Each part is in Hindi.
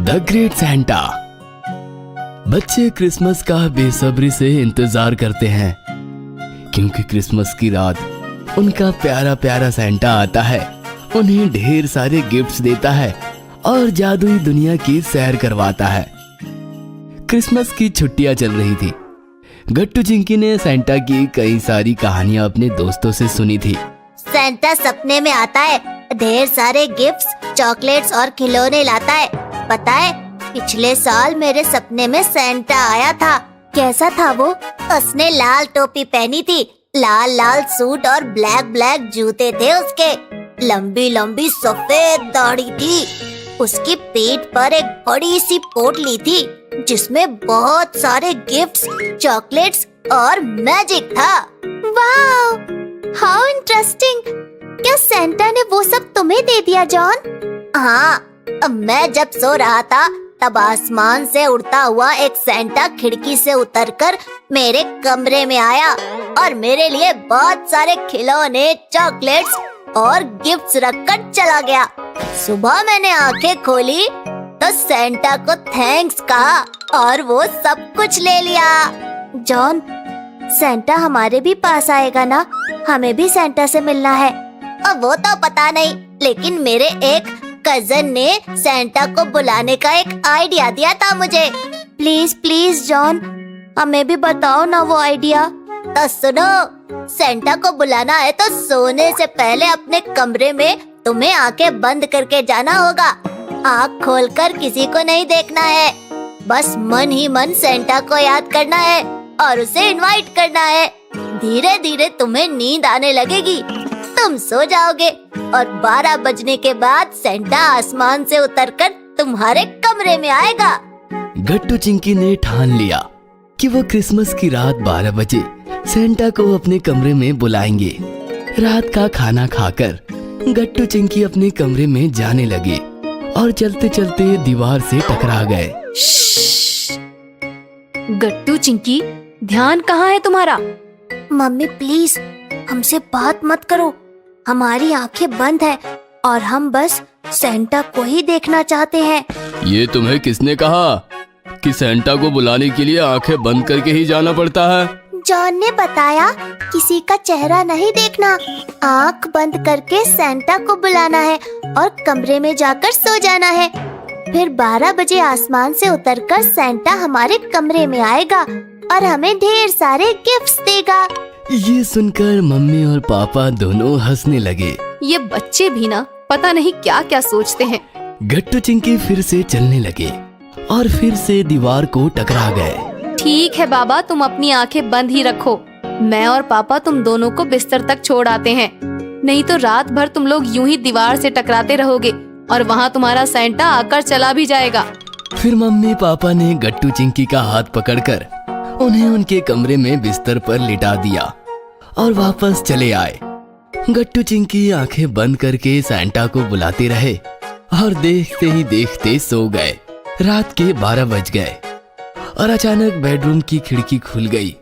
The great Santa. बच्चे क्रिसमस का बेसब्री से इंतजार करते हैं, क्योंकि क्रिसमस की रात उनका प्यारा प्यारा सैंटा आता है, उन्हें ढेर सारे गिफ्ट्स देता है और जादुई दुनिया की सैर करवाता है। क्रिसमस की छुट्टियां चल रही थी। गट्टू चिंकी ने सैंटा की कई सारी कहानियां अपने दोस्तों से सुनी थी। सैंटा सपने में आता है, ढेर सारे गिफ्ट्स, चॉकलेट्स और खिलौने लाता है। पता है, पिछले साल मेरे सपने में सैंटा आया था। कैसा था वो? उसने लाल टोपी पहनी थी, लाल लाल सूट और ब्लैक ब्लैक जूते थे उसके। लंबी लंबी सफेद दाढ़ी थी। उसकी पीठ पर एक बड़ी सी पोटली थी, जिसमें बहुत सारे गिफ्ट्स, चॉकलेट्स और मैजिक था। वाह, हाउ इंटरेस्टिंग! क्या सैंटा ने वो सब तुम्हें दे दिया जॉन? हाँ, मैं जब सो रहा था तब आसमान से उड़ता हुआ एक सैंटा खिड़की से उतरकर मेरे कमरे में आया और मेरे लिए बहुत सारे खिलौने, चॉकलेट्स और गिफ्ट्स रखकर चला गया। सुबह मैंने आंखें खोली तो सैंटा को थैंक्स कहा और वो सब कुछ ले लिया। जॉन, सैंटा हमारे भी पास आएगा ना? हमें भी सैंटा से मिलना है। अब वो तो पता नहीं, लेकिन मेरे एक कजन ने सैंटा को बुलाने का एक आइडिया दिया था मुझे। प्लीज प्लीज जॉन, हमें भी बताओ ना वो आइडिया। तो सुनो, सैंटा को बुलाना है तो सोने से पहले अपने कमरे में तुम्हें आंखें बंद करके जाना होगा। आँख खोलकर किसी को नहीं देखना है, बस मन ही मन सैंटा को याद करना है और उसे इनवाइट करना है। धीरे धीरे तुम्हें नींद आने लगेगी, तुम सो जाओगे और 12 बजने के बाद सैंटा आसमान से उतरकर तुम्हारे कमरे में आएगा। गट्टू चिंकी ने ठान लिया कि वो क्रिसमस की रात 12 बजे सैंटा को अपने कमरे में बुलाएंगे। रात का खाना खाकर गट्टू चिंकी अपने कमरे में जाने लगे और चलते चलते दीवार से टकरा गए। गट्टू चिंकी, ध्यान कहाँ है तुम्हारा? मम्मी प्लीज हमसे बात मत करो, हमारी आंखें बंद हैं और हम बस सैंटा को ही देखना चाहते हैं। ये तुम्हें किसने कहा कि सैंटा को बुलाने के लिए आंखें बंद करके ही जाना पड़ता है? जॉन ने बताया, किसी का चेहरा नहीं देखना, आंख बंद करके सैंटा को बुलाना है और कमरे में जाकर सो जाना है। फिर 12 बजे आसमान से उतरकर सैंटा हमारे कमरे में आएगा और हमें ढेर सारे गिफ्ट्स देगा। ये सुनकर मम्मी और पापा दोनों हंसने लगे। ये बच्चे भी ना पता नहीं क्या क्या सोचते हैं। गट्टू चिंकी फिर से चलने लगे और फिर से दीवार को टकरा गए। ठीक है बाबा, तुम अपनी आंखें बंद ही रखो। मैं और पापा तुम दोनों को बिस्तर तक छोड़ आते हैं, नहीं तो रात भर तुम लोग यूं ही दीवार से टकराते रहोगे और वहाँ तुम्हारा सैंटा आकर चला भी जाएगा। फिर मम्मी पापा ने गट्टू चिंकी का हाथ पकड़कर उन्हें उनके कमरे में बिस्तर पर लिटा दिया और वापस चले आए। गट्टू चिंकी आंखें बंद करके सैंटा को बुलाते रहे और देखते ही देखते सो गए। रात के 12 बज गए और अचानक बेडरूम की खिड़की खुल गई।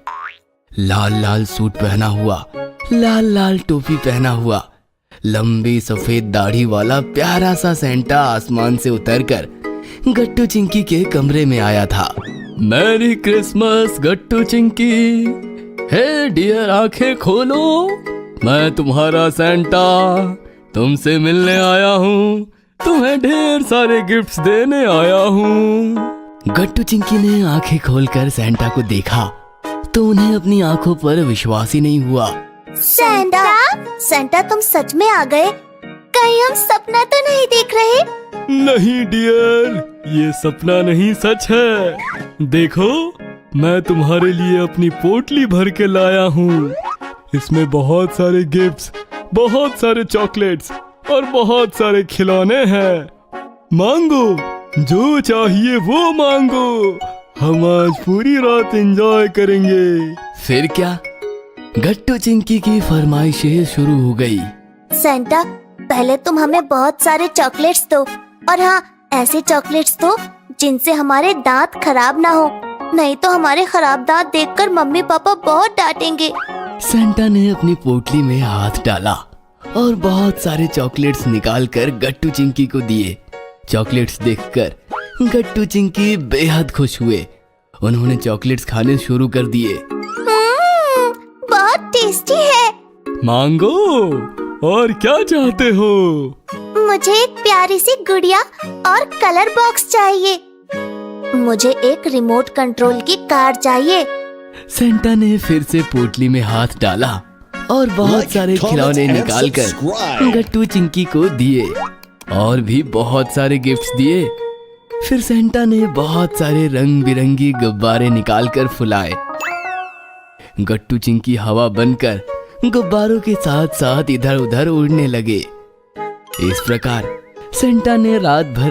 लाल लाल सूट पहना हुआ, लाल लाल टोपी पहना हुआ, लंबी सफेद दाढ़ी वाला प्यारा सा सैंटा आसमान से उतरकर गट्टू चिंकी के कमरे में आया था। मैरी क्रिसमस गट्टू चिंकी। हे डियर, आंखें खोलो, मैं तुम्हारा सैंटा तुमसे मिलने आया हूँ, तुम्हें ढेर सारे गिफ्ट्स देने आया हूँ। गट्टू चिंकी ने आंखें खोलकर सैंटा को देखा तो उन्हें अपनी आंखों पर विश्वास ही नहीं हुआ। सैंटा, सैंटा तुम सच में आ गए? कहीं हम सपना तो नहीं देख रहे? नहीं डियर, ये सपना नहीं, सच है। देखो, मैं तुम्हारे लिए अपनी पोटली भर के लाया हूँ। इसमें बहुत सारे गिफ्ट्स, बहुत सारे चॉकलेट्स और बहुत सारे खिलौने हैं। मांगो, जो चाहिए वो मांगो, हम आज पूरी रात एंजॉय करेंगे। फिर क्या, गट्टू चिंकी की फरमाइशें शुरू हो गई। सैंटा, पहले तुम हमें बहुत सारे चॉकलेट्स दो, और हाँ, ऐसे चॉकलेट्स दो जिनसे हमारे दांत खराब ना हो, नहीं तो हमारे खराब दांत देखकर मम्मी पापा बहुत डांटेंगे। सैंटा ने अपनी पोटली में हाथ डाला और बहुत सारे चॉकलेट्स निकालकर गट्टू चिंकी को दिए। चॉकलेट्स देखकर गट्टू चिंकी बेहद खुश हुए। उन्होंने चॉकलेट्स खाने शुरू कर दिए। बहुत टेस्टी है। मांगो, और क्या चाहते हो? मुझे एक प्यारी सी गुड़िया और कलर बॉक्स चाहिए। मुझे एक रिमोट कंट्रोल की कार चाहिए। सेंटा ने फिर से पोटली में हाथ डाला और बहुत सारे खिलौने निकालकर गट्टू चिंकी को दिए और भी बहुत सारे गिफ्ट्स दिए। फिर सेंटा ने बहुत सारे रंग बिरंगी गुब्बारे निकालकर फुलाए। गट्टू चिंकी हवा बनकर गुब्बारों के साथ साथ इधर उधर उड़ने लगे। इस प्रकार सेंटा ने रात भर